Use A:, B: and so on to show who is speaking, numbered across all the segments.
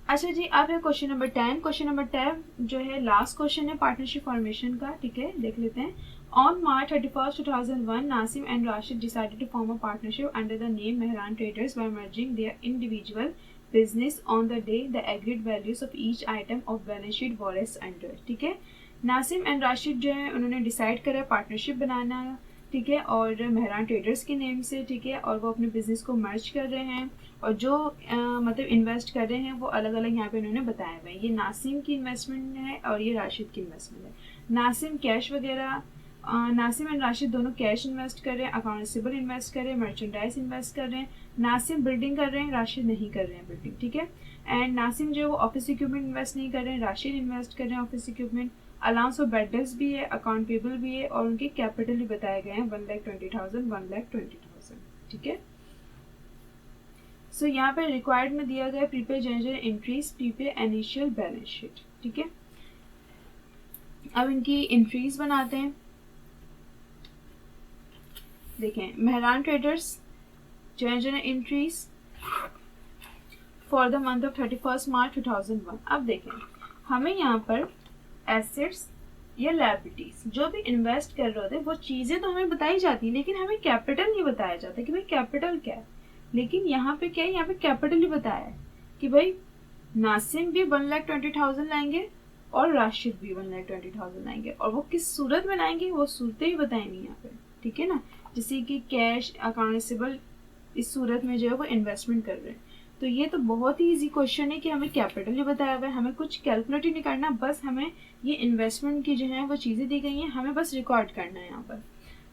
A: अच्छा जी, अब है क्वेश्चन नंबर 10। क्वेश्चन नंबर 10 जो है लास्ट क्वेश्चन है पार्टनरशिप फॉर्मेशन का, ठीक है, देख लेते हैं। On March 31st 2001, Nasim and Rashid decided to form a partnership under the name Mehran traders by merging their individual business on the day the agreed values of each item of balance sheet were as under. ठीक है, नासिम and Rashid जो है उन्होंने decide करा partnership बनाना, ठीक है, और Mehran traders के नेम से, ठीक है, और वो अपने बिजनेस को मर्ज कर रहे हैं, और जो मतलब इन्वेस्ट कर रहे हैं वो अलग अलग यहाँ पे उन्होंने बताया हुआ है। ये नासिम की इन्वेस्टमेंट है और ये राशिद की इन्वेस्टमेंट है। नासिम कैश वगैरह, नासिम एंड राशिद दोनों कैश इन्वेस्ट कर रहे हैं, अकाउंटेबल इन्वेस्ट कर रहे हैं, मर्चेंडाइज इन्वेस्ट कर रहे हैं। नासिम बिल्डिंग कर रहे हैं, राशिद नहीं कर रहे हैं बिल्डिंग, ठीक है। एंड नासिम जो है वो ऑफिस इक्विपमेंट इन्वेस्ट नहीं कर रहे हैं, राशिद इन्वेस्ट कर रहे हैं office equipment. Allowance of bad debts भी है, अकाउंट पेबल भी है, और उनके कैपिटल भी बताए गए हैं 1,20,000, 1,20,000, ठीक है। सो यहाँ पे रिक्वायर्ड में दिया गया prepaid general entries, prepaid initial balance sheet, ठीक है। अब इनकी एंट्रीज बनाते हैं। देखें, Mehran traders general entries for the month of 31st March 2001। अब देखें, हमें यहाँ पर एसेट्स या लायबिलिटीज जो भी इन्वेस्ट कर रहे होते हैं वो चीजें तो हमें बताई जाती है, लेकिन हमें कैपिटल नहीं बताया जाता कि भाई कैपिटल क्या है। लेकिन यहाँ पे क्या है, यहाँ पे कैपिटल ही बताया है कि भाई नासिम भी 1,20,000 लाएंगे और राशिद भी 1,20,000 लाएंगे, और वो किस सूरत में लाएंगे वो सूरतें ही बताएंगी यहाँ पे, ठीक है ना। जैसे कि कैश, अकाउंटेबल, इस सूरत में जो है वो इन्वेस्टमेंट कर रहे हैं। तो ये तो बहुत ही इजी क्वेश्चन है कि हमें कैपिटल ही बताया हुआ है, हमें कुछ कैलकुलेट ही नहीं करना, बस हमें ये इन्वेस्टमेंट की जो है वो चीज़ें दी गई हैं, हमें बस रिकॉर्ड करना है यहाँ पर।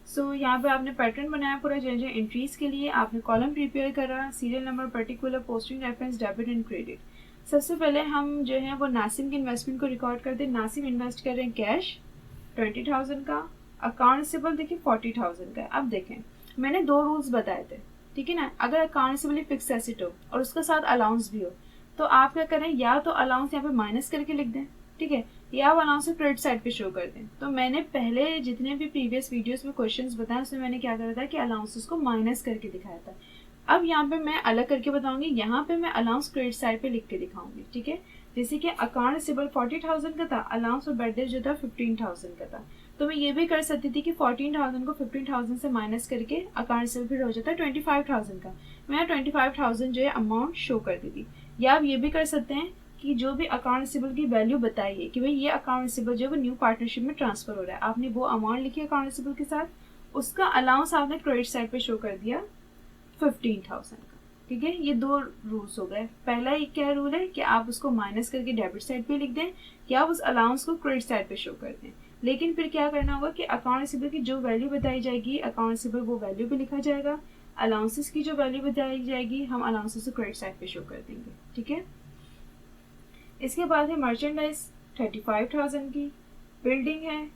A: सो यहाँ पे आपने पैटर्न बनाया पूरा जनरल एंट्रीज के लिए, आपने कॉलम प्रिपेयर करा, serial number, particular, posting reference, debit and credit. सबसे पहले हम जो है वो नासिम की इन्वेस्टमेंट को रिकॉर्ड करते हैं। नासिम इन्वेस्ट कर रहे हैं कैश 20,000 का, अकाउंटेबल देखिए 40,000 का। अब देखें, मैंने दो रूल्स बताए थे, ठीक है ना। अगर अकाउंटेबल फिक्स एसेट हो और उसके साथ अलाउंस भी हो तो आप क्या करें, या तो अलाउंस यहाँ पे माइनस करके लिख दें, ठीक है, या वो अलाउंस क्रेडिट साइड पे शो कर दें। तो मैंने पहले जितने भी प्रीवियस वीडियोस में क्वेश्चंस बताए उसमें मैंने क्या करा था कि अलाउंसेस को माइनस करके दिखाया था। अब यहाँ पे मैं अलग करके बताऊंगी, यहाँ पे मैं अलाउंस क्रेडिट साइड पे लिख के दिखाऊंगी, ठीक है। जैसे कि अकाउंट रिसीवेबल 40,000 का था, अलाउंस और बैड डेट जो था 15,000 का था, तो मैं ये भी कर सकती थी कि 14,000 को 15,000 से माइनस करके अकाउंट रिसीवेबल फिर हो जाता है 25,000 का, मैं 25,000 जो है अमाउंट शो कर दी थी। या आप ये भी कर सकते हैं कि जो भी अकाउंट रिसीवेबल की वैल्यू बताई है कि भाई ये अकाउंट रिसीवेबल जो है वो न्यू पार्टनरशिप में ट्रांसफर हो रहा है, आपने वो अमाउंट लिखी अकाउंट रिसीवेबल के साथ, उसका अलाउंस आपने क्रेडिट साइड पे शो कर दिया 15,000 का, ठीक है। ये दो रूल्स हो गए। पहला क्या रूल है कि आप उसको माइनस करके डेबिट साइड पे लिख दें, या उस अलाउंस को क्रेडिट साइड पे शो कर दें। लेकिन फिर क्या करना होगा कि अकाउंट रिसीवेबल की जो वैल्यू बताई जाएगी अकाउंट रिसीवेबल वो वैल्यू पे लिखा जाएगा, अलाउंसेस की जो वैल्यू बताई जाएगी हम अलाउंसेस को क्रेडिट साइड पे शो कर देंगे, ठीक है। इसके बाद है मर्चेंडाइज 35,000 की, बिल्डिंग है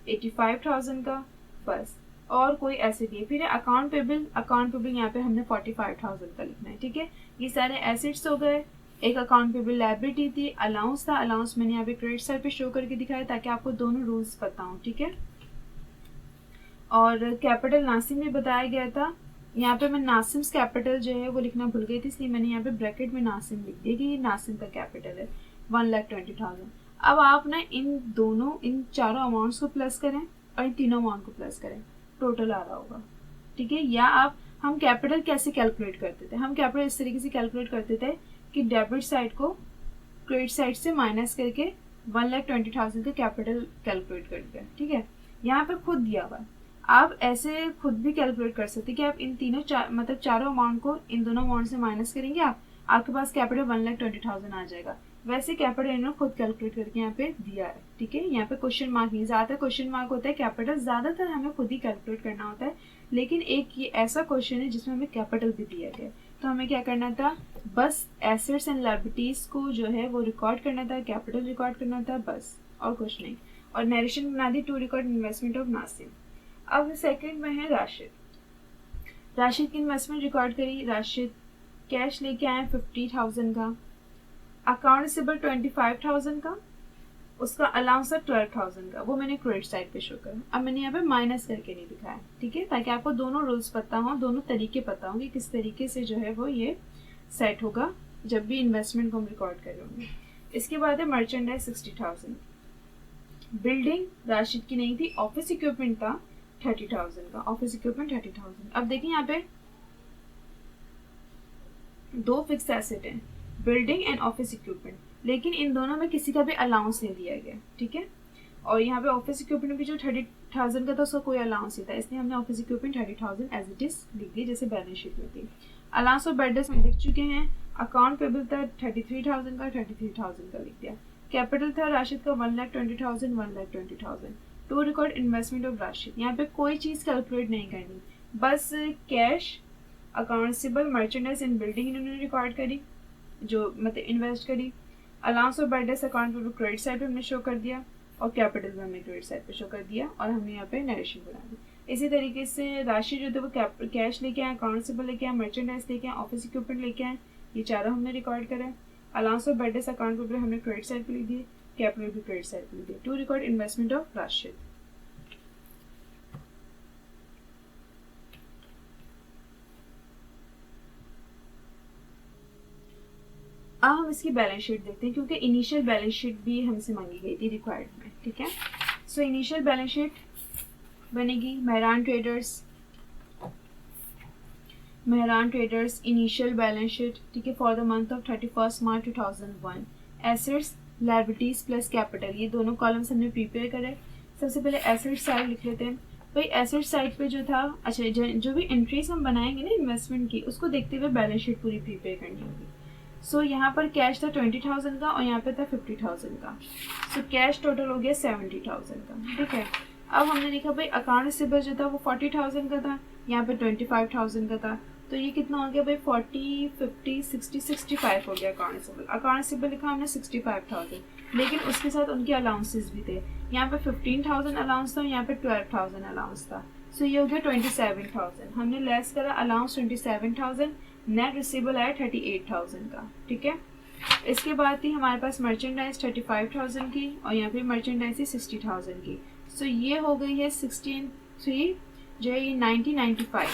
A: 85,000 का, बस, और कोई एसेट नहीं। फिर अकाउंट पेबल यहाँ पे हमने 45,000 का लिखना है, ठीक है। ये सारे एसेट्स हो गए। एक अकाउंट पेबल लायबिलिटी थी, अलाउंस था, अलाउंस मैंने यहाँ पे क्रेडिट साइड पे शो करके दिखाया ताकि आपको दोनों रूल्स पता हो, ठीक है। और कैपिटल नासिम में बताया गया था, यहाँ पे मैं नासिम्स कैपिटल जो है वो लिखना भूल गई थी, इसलिए मैंने यहाँ पे ब्रैकेट में नासिम लिख दिया कि ये नासिम का कैपिटल है 1,20,000। अब आप ना इन चारों अमाउंट्स को प्लस करें और इन तीनों अमाउंट को प्लस करें, टोटल आ रहा होगा, ठीक है। या हम कैपिटल कैसे कैलकुलेट करते थे, हम कैपिटल इस तरीके से कैलकुलेट करते थे कि डेबिट साइड को क्रेडिट साइड से माइनस करके 1,20,000 का कैपिटल कैलकुलेट करते हैं, ठीक है। यहाँ पे खुद दिया हुआ है, आप ऐसे खुद भी कैलकुलेट कर सकते हैं कि आप इन तीनों मतलब चारों अमाउंट को इन दोनों अमाउंट से माइनस करेंगे, आपके पास कैपिटल 1,20,000 आ जाएगा। वैसे कैपिटल इन्होंने खुद कैलकुलेट करके यहाँ पे दिया है, ठीक है। यहाँ पे क्वेश्चन मार्क नहीं, ज्यादातर क्वेश्चन मार्क होता है कैपिटल, ज्यादातर हमें खुद ही कैलकुलेट करना होता है। लेकिन एक ये ऐसा क्वेश्चन है जिसमें हमें कैपिटल भी दिया गया, तो हमें क्या करना था, बस एसेट्स एंड लायबिलिटीज को जो है वो रिकॉर्ड करना था, कैपिटल रिकॉर्ड करना था, बस, और कुछ नहीं। और नरेशन बना दी टू रिकॉर्ड इन्वेस्टमेंट ऑफ नासिम। अब सेकंड में है राशिद की इन्वेस्टमेंट रिकॉर्ड करी। राशिद कैश लेके आए 50,000 का, अकाउंट रिसीवेबल 25,000 का, उसका अलाउंस है 12,000 का, वो मैंने क्रेडिट साइड पे शो करा। अब मैंने यहाँ पे माइनस करके नहीं दिखाया, ठीक है, ताकि आपको दोनों रूल्स पता हो, दोनों तरीके पता हो कि किस तरीके से जो है वो ये सेट होगा जब भी इन्वेस्टमेंट को हम रिकॉर्ड कर रहे होंगे। इसके बाद है मर्चेंडाइज 60,000, बिल्डिंग राशिद की नहीं थी, ऑफिस इक्विपमेंट था 30,000 का, ऑफिस इक्विपमेंट 30,000। अब देखिए यहाँ पे दो फिक्स एसेट हैं, बिल्डिंग एंड ऑफिस इक्विपमेंट, लेकिन इन दोनों में किसी का भी अलाउंस नहीं दिया गया, ठीक है। और यहाँ पे ऑफिस इक्विपमेंट भी जो 30,000 का था उसका कोई अलाउंस नहीं था, इसलिए हमने office equipment 30,000 as it is लिख दी जैसे बैलेंस शीट में थी। अलाउंस और बैड डेट्स में लिख चुके हैं। अकाउंट पेबल था 33,000 का, 33,000 का लिख दिया। कैपिटल था राशिद का 1,20,000, 1,20,000। To record investment of Rashid, यहाँ पे कोई चीज़ कैलकुलेट नहीं करनी, बस cash, accountable, merchandise and building इन्होंने रिकॉर्ड करी, जो मतलब इन्वेस्ट करी। अलाउंस और बैड डेट्स अकाउंट पे क्रेडिट साइड पे हमने शो कर दिया और कैपिटल में हमने क्रेडिट साइड पे शो कर दिया और हमने यहाँ पे नरेशन बना दी। इसी तरीके से राशि जो थे वो कैश लेके आए, अकाउंटेबल लेके आए, मर्चेंडाइज लेके आए, ऑफिस इक्विपमेंट लेके आए, ये चारों हमने रिकॉर्ड करा। अलाउंस और बैड डेट्स अकाउंट पे हमने क्रेडिट साइड पे लिख दिए, कैपिटल भी क्रेडिट साइड पे लिख दिए। To record investment of Rashid. अब हम इसकी बैलेंस शीट देखते हैं, क्योंकि इनिशियल बैलेंस शीट भी हमसे मांगी गई थी रिक्वायर्ड में, ठीक है। सो इनिशियल बैलेंस शीट बनेगी Mehran traders initial balance sheet, ठीक है, for the month of 31 March 2001। Assets, liabilities plus capital, ये दोनों कॉलम्स हमने प्रिपेयर करे। सबसे पहले एसेट साइड लिख लेते हैं। भाई एसेट साइड पे जो था, अच्छा जो भी एंट्रीज हम बनाएंगे ना इन्वेस्टमेंट की, उसको देखते हुए बैलेंस शीट पूरी प्रिपेयर करनी होगी। सो यहाँ पर कैश था 20,000 का और यहाँ पे था 50,000 का। सो कैश टोटल हो गया 70,000 का, ठीक है। अब हमने देखा भाई अकाउंट रिसीवेबल जो था वो 40,000 का था, यहाँ पे 25,000 का था, तो ये कितना हो गया भाई 40, 50, 60, 65 हो गया अकाउंट रिसीवेबल लिखा हमने 65,000, लेकिन उसके साथ उनके अलाउंसेस भी थे। यहाँ पे 15,000 अलाउंस था, यहाँ पे 12,000 अलाउंस था। सो ये हो गया 27,000। हमने लेस करा अलाउंस 27,000, नेट रिसीवेबल आया 38,000 का, ठीक है। इसके बाद थी हमारे पास मर्चेंडाइज 35,000 की और यहाँ पे मर्चेंडाइज थी 60,000 की। सो ये हो गई है 16,3 जो है ये 95।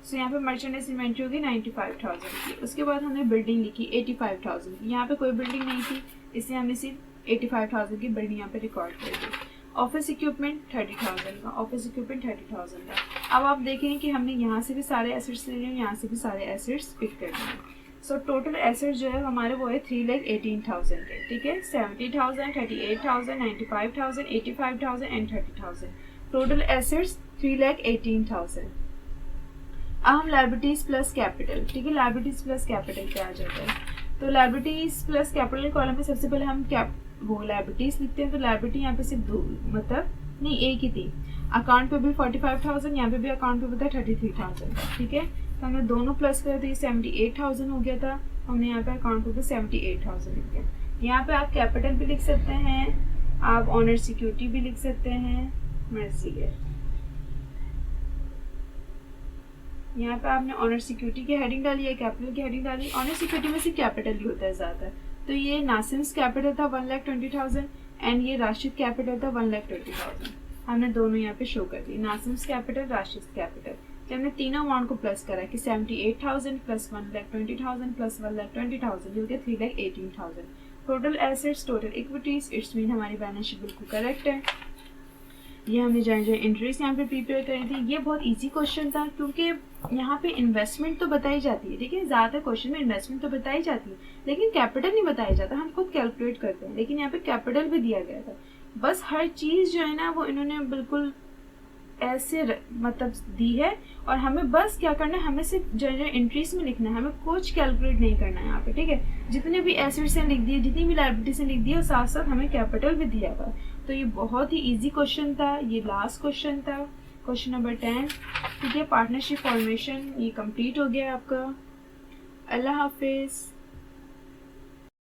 A: सो यहाँ पे मर्चेंडाइज इन्वेंट्री होगी 95,000 की। उसके बाद हमने बिल्डिंग लिखी 85,000 की, यहाँ पे कोई बिल्डिंग नहीं थी इसलिए हमने सिर्फ 85,000 की बिल्डिंग यहाँ पे रिकॉर्ड कर दी। ऑफिस इक्विपमेंट 30,000 का, ऑफिस इक्विपमेंट 30,000 का। अब आप देखें कि हमने यहाँ से भी सारे एसेट्स ले लिए, यहाँ से भी सारे एसेट्स पिक कर लिए। सो टोटल एसेट्स जो है हमारे वो है 3,18,000 के, ठीक है। 70,000, 38,000, 95,000, 85,000 एंड 30,000। Total assets 3,18,000। अब हम लायबिलिटीज प्लस कैपिटल, ठीक है, लायबिलिटीज प्लस कैपिटल पे आ जाता है। तो लायबिलिटीज प्लस कैपिटल कॉलम में सबसे पहले हम वो लायबिलिटीज लिखते हैं। तो लायबिलिटी यहाँ पे सिर्फ दो, मतलब नहीं एक ही थी। अकाउंट पे भी 45,000, यहाँ पे भी अकाउंट पे था 33,000, ठीक है। तो हमने दोनों प्लस कर दिए, 78,000 हो गया था। हमने यहाँ पे अकाउंट पे भी 78,000 लिख दिया। यहाँ पे आप कैपिटल भी लिख सकते हैं, आप ऑनर सिक्योरिटी भी लिख सकते हैं, मर्जी है। यहाँ पे आपने ऑनर सिक्योरिटी की हेडिंग डाली है, कैपिटल की हेडिंग डाली। ऑनर सिक्योरिटी में सिर्फ कैपिटल ही होता है ज़्यादा। तो ये नासिम्स कैपिटल था 1,20,000 एंड ये राशिद कैपिटल था 1,20,000। हमने दोनों यहाँ पे शो कर दी, नासिम्स कैपिटल, राशिद कैपिटल। जब हमने तीनों अमाउंट को प्लस करा कि 78,000 प्लस 1,20,000 प्लस 1,20,000 ये हो गया 3,18,000। Total assets, total equities, it's mean हमारी बैलेंस शीट बिल्कुल करेक्ट है। ये हमने जो इंट्रीज यहाँ पे प्रिपेयर करी थी। ये बहुत इजी क्वेश्चन था क्योंकि यहाँ पे इन्वेस्टमेंट तो बताई जाती है, ठीक है, ज़्यादातर क्वेश्चन में इन्वेस्टमेंट तो बताई जाती है लेकिन कैपिटल नहीं बताया जाता, हम खुद कैलकुलेट करते हैं। लेकिन यहाँ पे कैपिटल भी दिया गया था। बस हर चीज़ जो है ना वो इन्होंने बिल्कुल ऐसे मतलब दी है और हमें बस क्या करना है, हमें सिर्फ जो एंट्रीज में लिखना है, हमें कुछ कैलकुलेट नहीं करना है यहाँ पे, ठीक है। जितने भी एसेट्स हैं लिख दिए, जितनी भी लायबिलिटीज लिख दी और साथ साथ हमें कैपिटल भी दिया हुआ। तो ये बहुत ही इजी क्वेश्चन था। ये लास्ट क्वेश्चन था, क्वेश्चन नंबर 10, ठीक है। पार्टनरशिप फॉर्मेशन ये कंप्लीट हो गया आपका। अल्लाह हाफिज़।